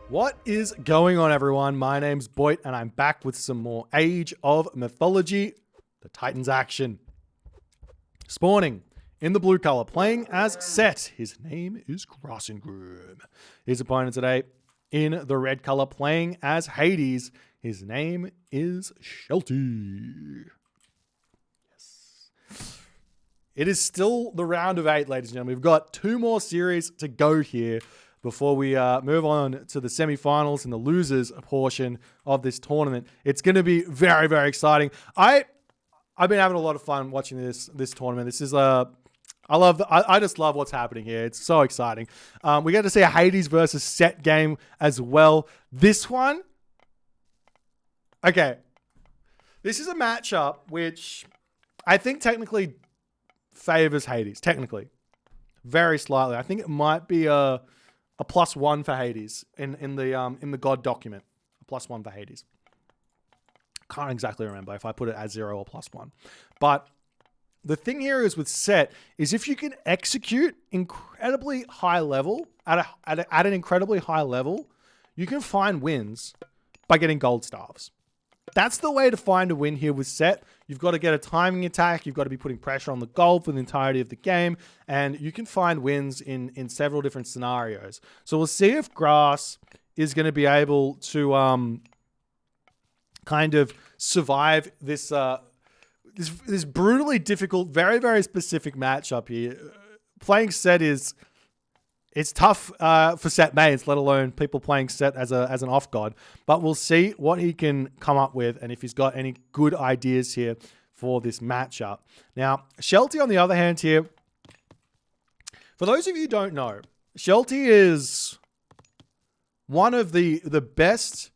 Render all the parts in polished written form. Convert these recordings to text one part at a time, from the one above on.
What is going on, everyone? My name's Boit, and I'm back with some more Age of Mythology, the Titans action. Spawning in the blue color, playing as Set. His name is Grassengroom. His opponent today in the red color, playing as Hades. His name is Shelty. Yes. It is still the round of 8, ladies and gentlemen. We've got 2 more series to go here before we move on to the semifinals and the losers portion of this tournament. It's going to be very, very exciting. I've been having a lot of fun watching this tournament. This is I just love what's happening here. It's so exciting. We get to see a Hades versus Set game as well. This one, okay, this is a matchup which I think technically favors Hades. Technically, very slightly. I think it might be a +1 for Hades in the God document. A +1 for Hades. Can't exactly remember if I put it as 0 or +1. But the thing here is with Set is if you can execute incredibly high level at an incredibly high level, you can find wins by getting gold staves. That's the way to find a win here with Set. You've got to get a timing attack. You've got to be putting pressure on the gold for the entirety of the game. And you can find wins in several different scenarios. So we'll see if Grass is going to be able to kind of survive this this brutally difficult, very, very specific matchup here. Playing Set it's tough for Set mains, let alone people playing Set as an off god. But we'll see what he can come up with and if he's got any good ideas here for this matchup. Now, Shelty, on the other hand here, for those of you who don't know, Shelty is one of the best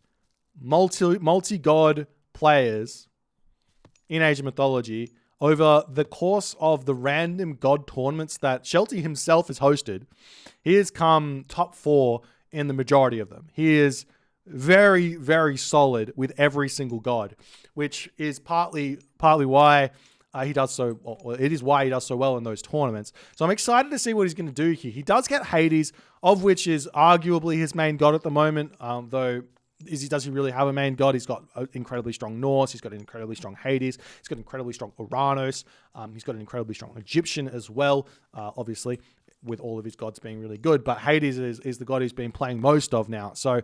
multi-god players in Age of Mythology over the course of the random god tournaments that Shelty himself has hosted. He has come top 4 in the majority of them. He is very, very solid with every single god, which is partly why he does so. Or it is why he does so well in those tournaments. So I'm excited to see what he's going to do here. He does get Hades, of which is arguably his main god at the moment, though. Does he really have a main god? He's got an incredibly strong Norse. He's got an incredibly strong Hades. He's got an incredibly strong Uranus. He's got an incredibly strong Egyptian as well, obviously, with all of his gods being really good. But Hades is the god he's been playing most of now. So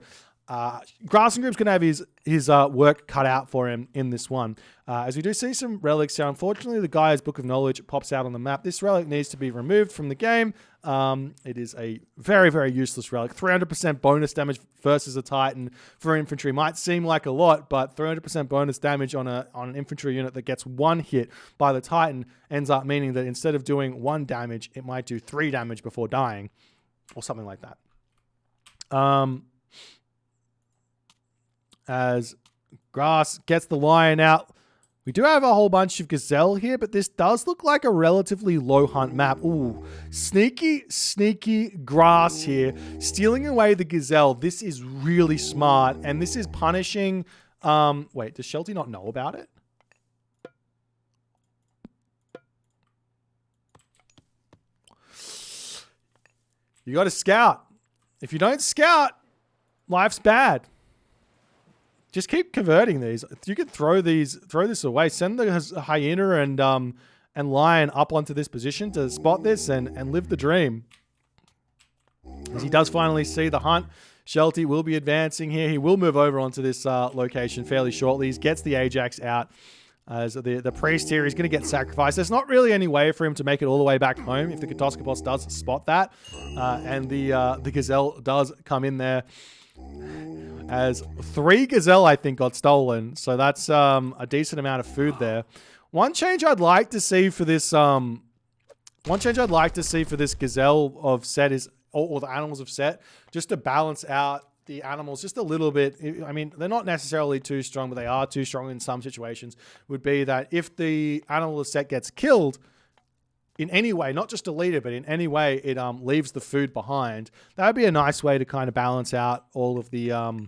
Grassengroom's going to have his work cut out for him in this one. As we do see some relics here, unfortunately, the Gaia's Book of Knowledge pops out on the map. This relic needs to be removed from the game. It is a very, very useless relic. 300% bonus damage versus a Titan for infantry might seem like a lot, but 300% bonus damage on an infantry unit that gets 1 hit by the Titan ends up meaning that instead of doing 1 damage, it might do 3 damage before dying, or something like that. As Grass gets the lion out. We do have a whole bunch of Gazelle here, but this does look like a relatively low hunt map. Ooh, sneaky Grass here, stealing away the Gazelle. This is really smart, and this is punishing... wait, does Shelty not know about it? You got to scout. If you don't scout, life's bad. Just keep converting these. You could throw this away. Send the hyena and lion up onto this position to spot this and live the dream. As he does finally see the hunt, Shelty will be advancing here. He will move over onto this location fairly shortly. He gets the Ajax out. As the priest here is going to get sacrificed. There's not really any way for him to make it all the way back home if the Katoskopos does spot that. And the Gazelle does come in there. As 3 Gazelle, I think, got stolen. So that's a decent amount of food there. One change I'd like to see for this Gazelle of Set is, or the animals of Set, just to balance out the animals just a little bit. I mean, they're not necessarily too strong, but they are too strong in some situations, would be that if the animal of Set gets killed, in any way, not just deleted, but in any way, it leaves the food behind. That would be a nice way to kind of balance out all of the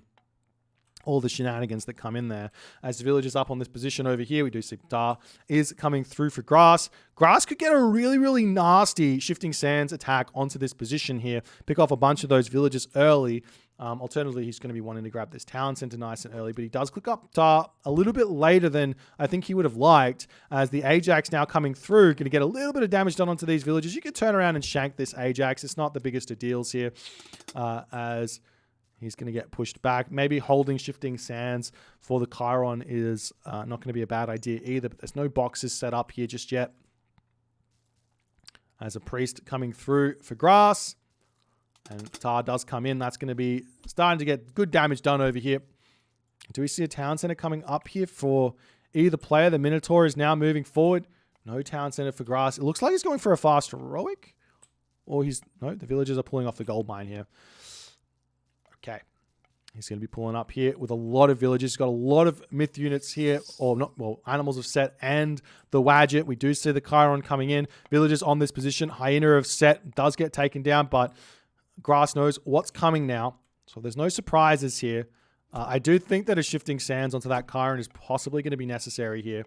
all the shenanigans that come in there. As the village is up on this position over here, we do see Dar is coming through for grass. Grass could get a really, really nasty shifting sands attack onto this position here. Pick off a bunch of those villages early. Alternatively, he's going to be wanting to grab this town center nice and early, but he does click up Dar a little bit later than I think he would have liked. As the Ajax now coming through, going to get a little bit of damage done onto these villages. You can turn around and shank this Ajax. It's not the biggest of deals here, as he's going to get pushed back. Maybe holding shifting sands for the Chiron is not going to be a bad idea either, but there's no boxes set up here just yet. As a priest coming through for grass, and Tar does come in. That's going to be starting to get good damage done over here. Do we see a town center coming up here for either player? The Minotaur is now moving forward. No town center for grass. It looks like he's going for a fast heroic. Or no, the villagers are pulling off the gold mine here. Okay. He's going to be pulling up here with a lot of villages. He's got a lot of myth units here, or not, well, animals of Set and the Wadget. We do see the Chiron coming in. Villagers on this position. Hyena of Set does get taken down, but Grass knows what's coming now. So there's no surprises here. I do think that a shifting sands onto that Chiron is possibly going to be necessary here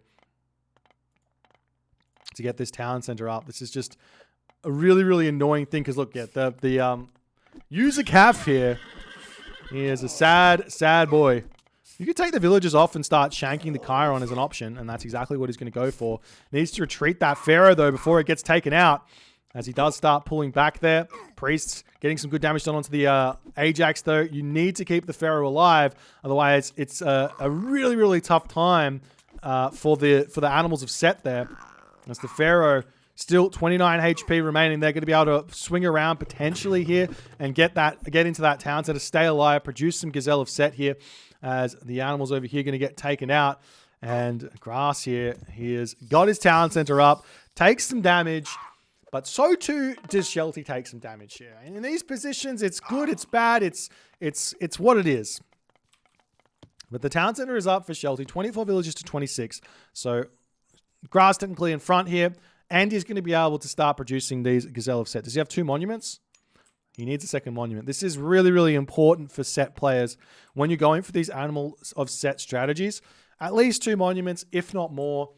to get this town center up. This is just a really, really annoying thing because look, yeah, the user calf here. He is a sad, sad boy. You could take the villagers off and start shanking the Chiron as an option, and that's exactly what he's going to go for. Needs to retreat that Pharaoh, though, before it gets taken out, as he does start pulling back there. Priests getting some good damage done onto the Ajax, though. You need to keep the Pharaoh alive, otherwise it's a really, really tough time for the animals of Set there. As the Pharaoh still 29 HP remaining. They're going to be able to swing around potentially here and get into that town center, stay alive, produce some Gazelle of Set here, as the animals over here are going to get taken out. And Grass here, he has got his town center up, takes some damage, but so too does Shelty take some damage here. And in these positions, it's good, it's bad, it's what it is. But the town center is up for Shelty, 24 villages to 26. So Grass technically in front here. And he's going to be able to start producing these Gazelle of Set. Does he have 2 monuments? He needs a second monument. This is really, really important for Set players. When you're going for these animals of Set strategies, at least 2 monuments, if not more.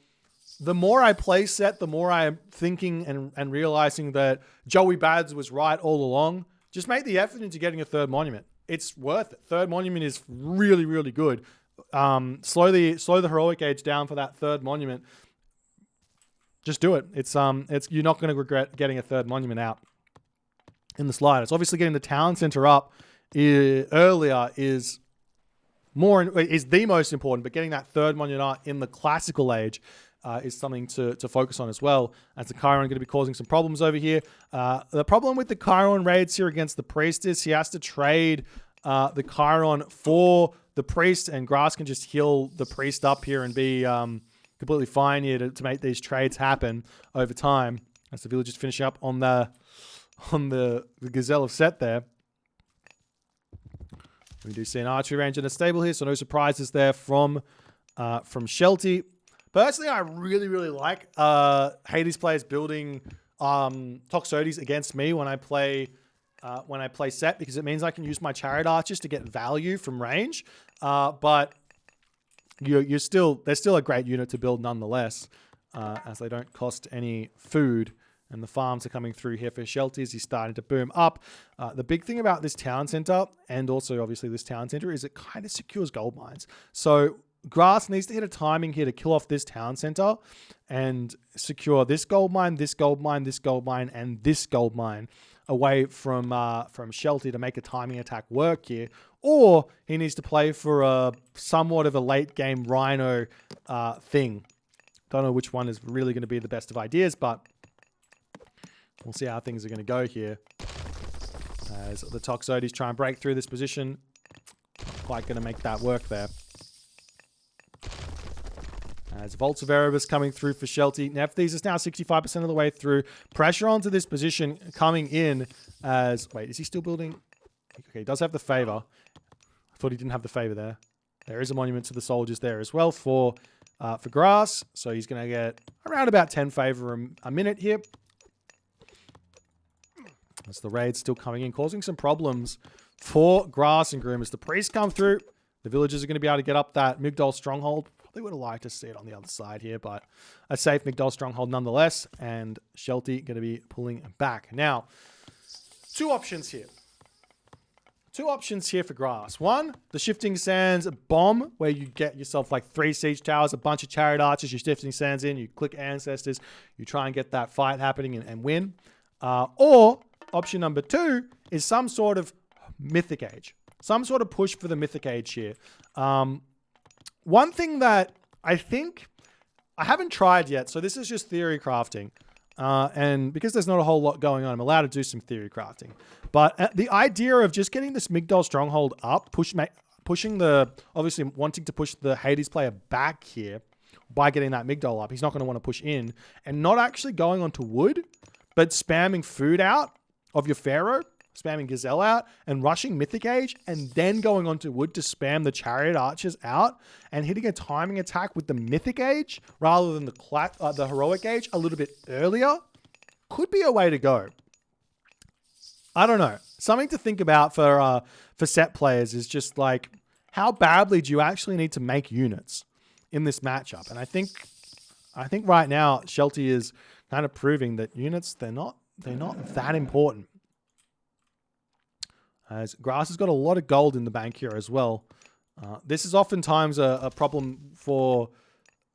The more I play Set, the more I am thinking and realizing that Joey Bads was right all along. Just make the effort into getting a 3rd monument. It's worth it. 3rd monument is really, really good. Slow the heroic age down for that 3rd monument. Just do it. It's you're not going to regret getting a 3rd monument out in the slightest. Obviously, getting the town center up earlier is the most important, but getting that 3rd monument out in the classical age is something to focus on as well. As the Chiron going to be causing some problems over here. The problem with the Chiron raids here against the priest is he has to trade the Chiron for the priest, and Grass can just heal the priest up here and be completely fine here to make these trades happen over time. As the village is finishing up on the Gazelle of Set there. We do see an archery range and a stable here, so no surprises there from Shelty. Personally, I really, really like Hades players building Toxotes against me when I play Set, because it means I can use my chariot archers to get value from range. But they're still a great unit to build nonetheless, as they don't cost any food. And the farms are coming through here for Shelty as he's starting to boom up. The big thing about this town center, and also obviously this town center, is it kind of secures gold mines. So Grass needs to hit a timing here to kill off this town center and secure this gold mine, this gold mine, this gold mine, and this gold mine away from Shelty to make a timing attack work here. Or he needs to play for somewhat of a late game Rhino thing. Don't know which one is really going to be the best of ideas, but we'll see how things are going to go here. As the Toxotes try and break through this position. Not quite going to make that work there. As Volts of Erebus coming through for Shelty. Nephthys is now 65% of the way through. Pressure onto this position coming in as... Wait, is he still building? Okay, he does have the favor. I thought he didn't have the favor there. There is a monument to the soldiers there as well for Grass. So he's going to get around about 10 favor a minute here. As the raid's still coming in, causing some problems for Grass and Groom. As the priests come through, The villagers are going to be able to get up that Migdol stronghold. Probably would have liked to see it on the other side here, but a safe Migdol stronghold nonetheless. And Shelty going to be pulling back. Now, two options here. Two options here for grass. One, the Shifting Sands bomb, where you get yourself like 3 siege towers, a bunch of chariot archers, your Shifting Sands in, you click ancestors, you try and get that fight happening and win. Or option number 2 is some sort of Mythic Age. Some sort of push for the Mythic Age here. One thing that I think I haven't tried yet, so this is just theory crafting. And because there's not a whole lot going on, I'm allowed to do some theory crafting. But the idea of just getting this Migdol stronghold up, pushing the, obviously wanting to push the Hades player back here by getting that Migdol up. He's not going to want to push in and not actually going onto wood, but spamming food out of your Pharaoh, spamming Gazelle out and rushing Mythic Age and then going onto wood to spam the Chariot Archers out and hitting a timing attack with the Mythic Age rather than the Heroic Age a little bit earlier could be a way to go. I don't know. Something to think about for set players is just like, how badly do you actually need to make units in this matchup? And I think right now Shelty is kind of proving that units, they're not that important. As Grass has got a lot of gold in the bank here as well. This is oftentimes a problem for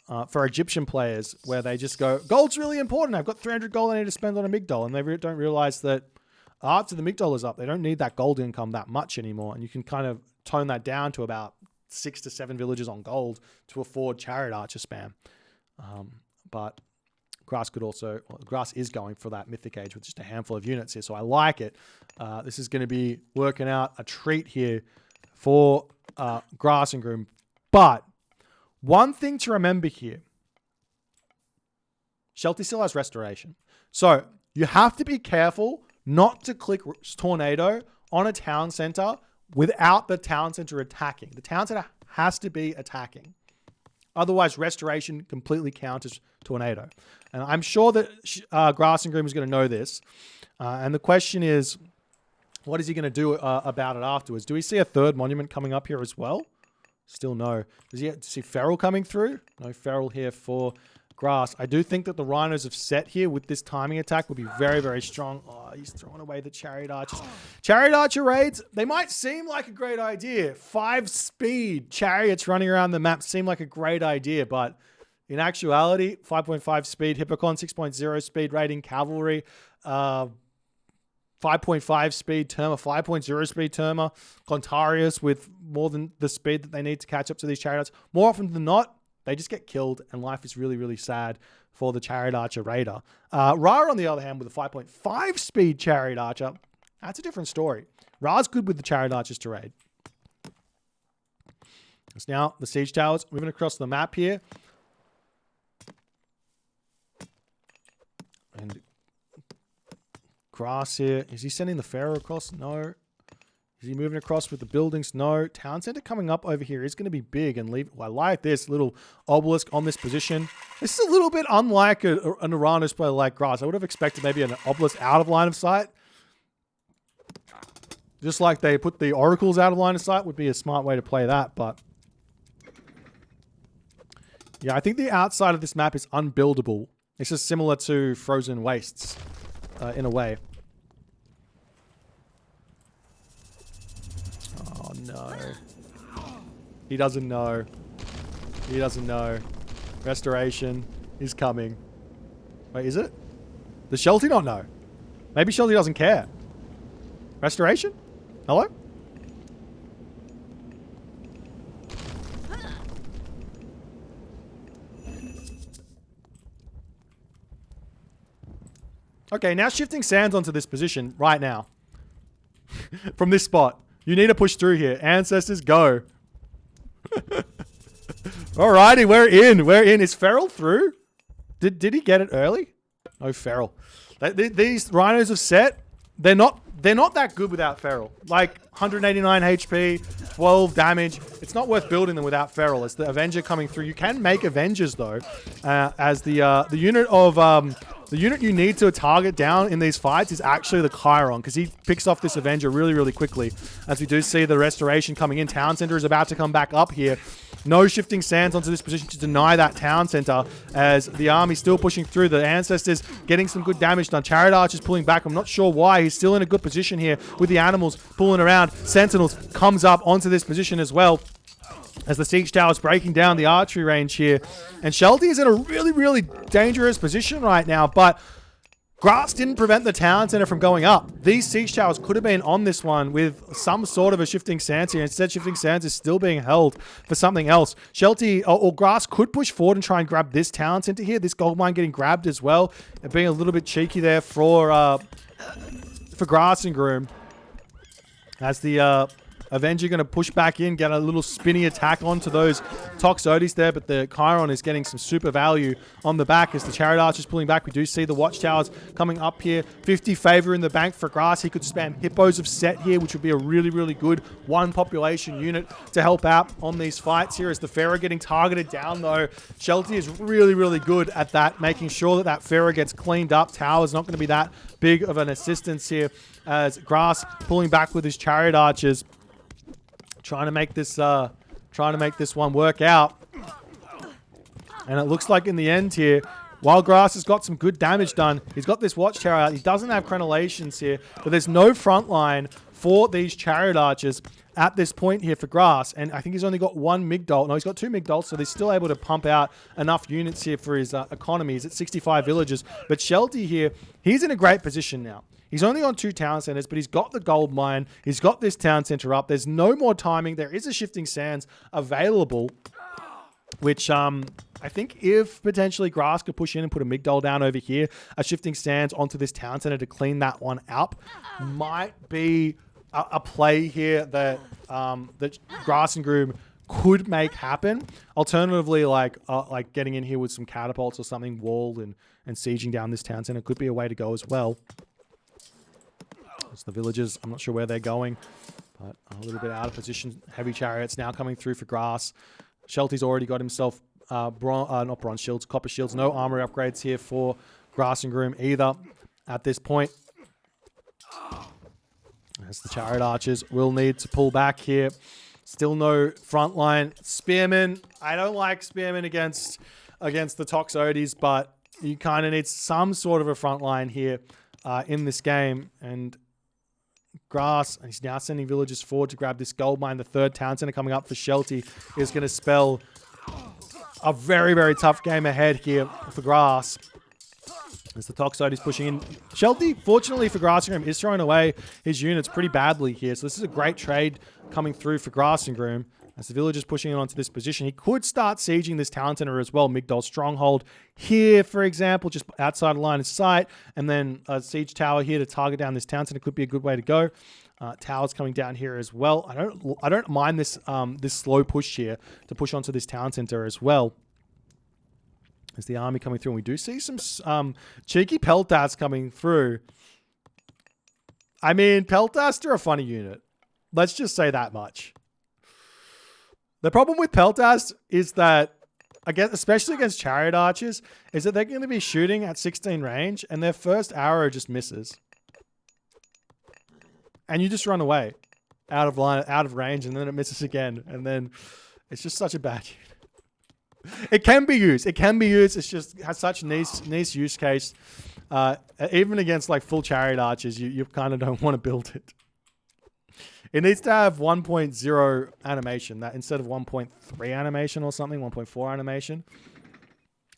Egyptian players where they just go, gold's really important. I've got 300 gold I need to spend on a Migdol. And they don't realize that after the Migdol is up, they don't need that gold income that much anymore. And you can kind of tone that down to about 6 to 7 villages on gold to afford Chariot Archer spam. But Grass is going for that Mythic Age with just a handful of units here. So I like it. This is going to be working out a treat here for Grass and Groom. But one thing to remember here, Shelty still has Restoration. So you have to be careful not to click Tornado on a town center without the town center attacking. The town center has to be attacking. Otherwise, Restoration completely counters Tornado. And I'm sure that Grass and Groom is going to know this. And the question is, what is he going to do about it afterwards? Do we see a third monument coming up here as well? Still no. Does he see Feral coming through? No Feral here for Grass. I do think that the Rhinos have set here with this timing attack will be very, very strong. Oh, he's throwing away the Chariot Archers. Chariot Archer raids, they might seem like a great idea. 5 speed chariots running around the map seem like a great idea, but in actuality, 5.5 speed Hippocon, 6.0 speed raiding cavalry, 5.5 speed Terma, 5.0 speed Terma, Contarius with more than the speed that they need to catch up to these chariots. More often than not, they just get killed, and life is really, really sad for the Chariot Archer Raider. Ra, on the other hand, with a 5.5 speed Chariot Archer, that's a different story. Ra's good with the Chariot Archers to raid. It's now the Siege Towers moving across the map here. And Grass here. Is he sending the Pharaoh across? No. Is he moving across with the buildings? No. Town center coming up over here is going to be big and leave. Well, I like this little obelisk on this position. This is a little bit unlike an Uranus player like Grass. I would have expected maybe an obelisk out of line of sight. Just like they put the oracles out of line of sight would be a smart way to play that. But yeah, I think the outside of this map is unbuildable. It's just similar to Frozen Wastes in a way. Oh, no. He doesn't know. He doesn't know. Restoration is coming. Wait, is it? Does Shelty not know? Maybe Shelty doesn't care. Restoration? Hello? Okay, now shifting sands onto this position right now. From this spot. You need to push through here. Ancestors, go. Alrighty, we're in. We're in. Is Feral through? Did he get it early? No Feral. These Rhinos have set. They're not that good without Feral. Like 189 HP, 12 damage. It's not worth building them without Feral. It's the Avenger coming through. You can make Avengers though, as the unit of the unit you need to target down in these fights is actually the Chiron, because he picks off this Avenger really, really quickly. As we do see the restoration coming in, Town Center is about to come back up here. No shifting sands onto this position to deny that town center, as the army still pushing through. The Ancestors getting some good damage done. Chariot Archer's pulling back. I'm not sure why. He's still in a good position here with the animals pulling around. Sentinels comes up onto this position as well, as the Siege Tower is breaking down the archery range here. And Shelty is in a really, really dangerous position right now, but Grass didn't prevent the town center from going up. These siege towers could have been on this one with some sort of a shifting sands here. Instead, shifting sands is still being held for something else. Shelty or Grass could push forward and try and grab this town center here. This gold mine getting grabbed as well. And being a little bit cheeky there for Grass and Groom. As the Avenger going to push back in, get a little spinny attack onto those Toxotes there, but the Chiron is getting some super value on the back as the Chariot Archer's pulling back. We do see the Watchtowers coming up here. 50 favor in the bank for Grass. He could spam Hippos of Set here, which would be a really, really good one population unit to help out on these fights here. As the Pharaoh getting targeted down though, Shelty is really, really good at that, making sure that that Pharaoh gets cleaned up. Tower's not going to be that big of an assistance here, as Grass pulling back with his Chariot Archers, trying to make this one work out. And it looks like in the end here, while Grass has got some good damage done, he's got this Watchtower out. He doesn't have crenellations here, but there's no front line for these Chariot Archers at this point here for Grass. And I think he's only got one Migdolt. No, he's got two Migdolts, so they're still able to pump out enough units here for his economy. He's at 65 villages. But Shelty here, he's in a great position now. He's only on 2 town centers, but he's got the gold mine. He's got this town center up. There's no more timing. There is a shifting sands available, which I think if potentially Grass could push in and put a Migdol down over here, a shifting sands onto this town center to clean that one up might be a play here that that Grass and Groom could make happen. Alternatively, like getting in here with some catapults or something, walled and sieging down this town center could be a way to go as well. It's the villagers. I'm not sure where they're going, but a little bit out of position. Heavy chariots now coming through for Grass. Shelty's already got himself not bronze shields, copper shields. No armor upgrades here for Grass and Groom either at this point. As the Chariot Archers will need to pull back here. Still no frontline. Spearmen. I don't like Spearmen against the Toxotes, but you kind of need some sort of a frontline here in this game. And Grass, and he's now sending villagers forward to grab this gold mine. The third town center coming up for Shelty is going to spell a very, very tough game ahead here for Grass, as the Toxotes pushing in. Shelty, fortunately for Grass and Groom, is throwing away his units pretty badly here. So this is a great trade coming through for Grass and Groom. As the villagers pushing in onto this position, he could start sieging this town center as well. Migdol Stronghold here, for example, just outside the line of sight. And then a siege tower here to target down this town center could be a good way to go. Towers coming down here as well. I don't mind this this slow push here to push onto this town center as well. As the army coming through, and we do see some cheeky Peltas coming through. I mean, Peltas are a funny unit. Let's just say that much. The problem with Peltas is that, especially against Chariot Archers, is that they're going to be shooting at 16 range, and their first arrow just misses. And you just run away out of range, and then it misses again, and then it's just such a bad unit. It can be used. It can be used. It's just has such nice use case. Even against like full Chariot Archers, you kind of don't want to build it. It needs to have 1.0 animation, that instead of 1.3 animation or something, 1.4 animation.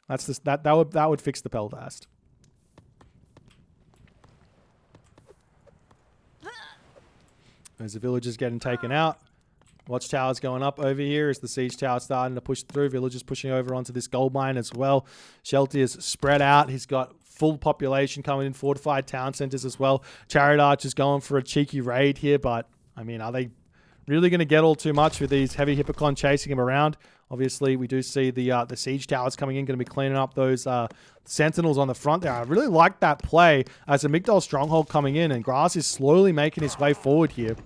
That's just, that would fix the Peltast. As the villagers getting taken out. Watchtower's going up over here as the siege tower starting to push through. Villagers pushing over onto this gold mine as well. Shelty is spread out. He's got full population coming in, fortified town centers as well. Chariot Archers going for a cheeky raid here, but I mean, are they really going to get all too much with these heavy Hippocon chasing him around? Obviously, we do see the siege towers coming in, going to be cleaning up those sentinels on the front there. I really like that play as a Migdol stronghold coming in, and Grass is slowly making his way forward here.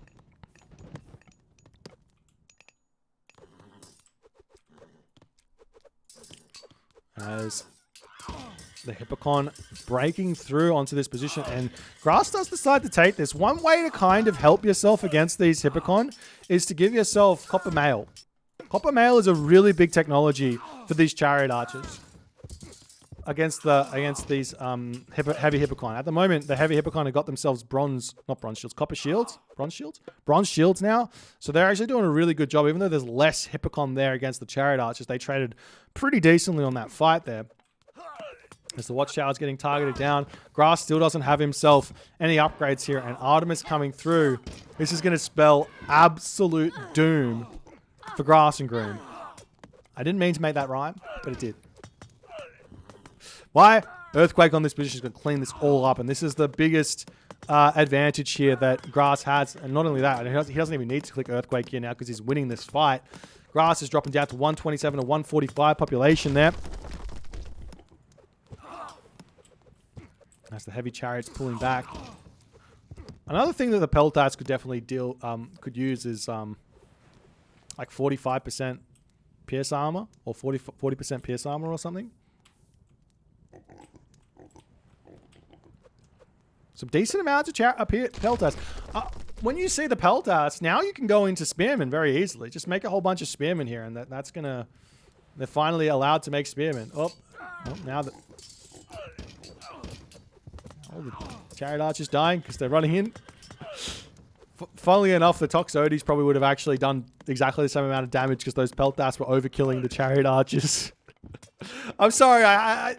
as the Hippocon breaking through onto this position. And Grass does decide to take this. One way to kind of help yourself against these Hippocon is to give yourself Copper Mail. Copper Mail is a really big technology for these Chariot Archers against these heavy Hippocon. At the moment, the heavy Hippocon have got themselves bronze shields now. So they're actually doing a really good job. Even though there's less Hippocon there against the Chariot Archers, they traded pretty decently on that fight there. As the Watchtower's getting targeted down, Grass still doesn't have himself any upgrades here, and Artemis coming through. This is going to spell absolute doom for Grass and Groom. I didn't mean to make that rhyme, but it did. Why? Earthquake on this position is going to clean this all up, and this is the biggest advantage here that Grass has. And not only that, he doesn't even need to click Earthquake here now because he's winning this fight. Grass is dropping down to 127 to 145 population there. As the heavy Chariot's pulling back. Another thing that the Peltats could definitely could use is like 45% pierce armor or 40% pierce armor or something. Some decent amounts of Peltats. When you see the Peltats, now you can go into Spearmen very easily. Just make a whole bunch of Spearmen here, and that's gonna. They're finally allowed to make Spearmen. Now that. Oh, the Chariot Archer's dying because they're running in. Funnily enough, the Toxotes probably would have actually done exactly the same amount of damage because those Peltats were overkilling the Chariot Archers. I'm sorry, I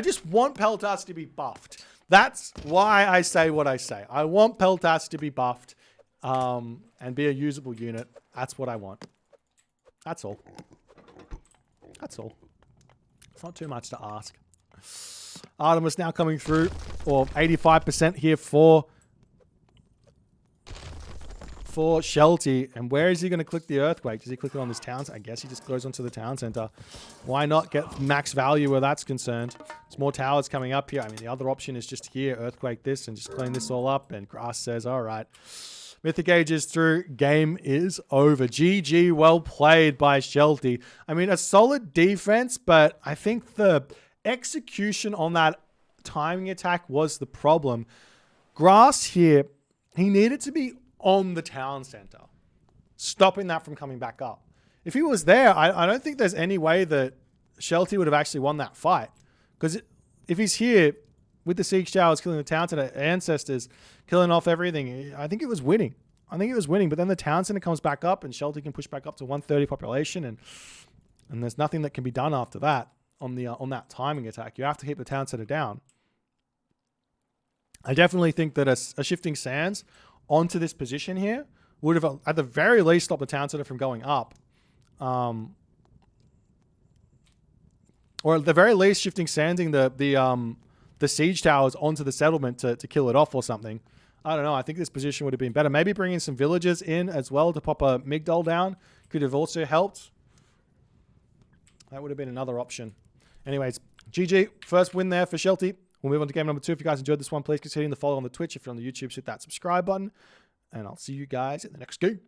just want Peltats to be buffed. That's why I say what I say. I want Peltats to be buffed and be a usable unit. That's what I want. That's all. That's all. It's not too much to ask. Artemis now coming through, or 85% here for Shelty. And where is he going to click the Earthquake? Does he click it on this town? I guess he just goes onto the town center. Why not get max value where that's concerned? There's more towers coming up here. I mean, the other option is just here, Earthquake this and just clean this all up. And Grass says, all right. Mythic Age is through. Game is over. GG, well played by Shelty. I mean, a solid defense, but I think the execution on that timing attack was the problem. Grass here, he needed to be on the town center, stopping that from coming back up. If he was there, I don't think there's any way that Shelty would have actually won that fight. Because if he's here with the Siege Towers killing the town center, Ancestors killing off everything, I think it was winning. But then the town center comes back up and Shelty can push back up to 130 population, and there's nothing that can be done after that. On that timing attack, you have to keep the town center down. I definitely think that a shifting sands onto this position here would have at the very least stopped the town center from going up, or at the very least shifting sanding the siege towers onto the settlement to kill it off or something. I don't know. I think this position would have been better. Maybe bringing some villagers in as well to pop a Migdol down could have also helped. That would have been another option. Anyways, GG. First win there for Shelty. We'll move on to game number 2. If you guys enjoyed this one, please consider the follow on the Twitch. If you're on the YouTube, hit that subscribe button. And I'll see you guys in the next game.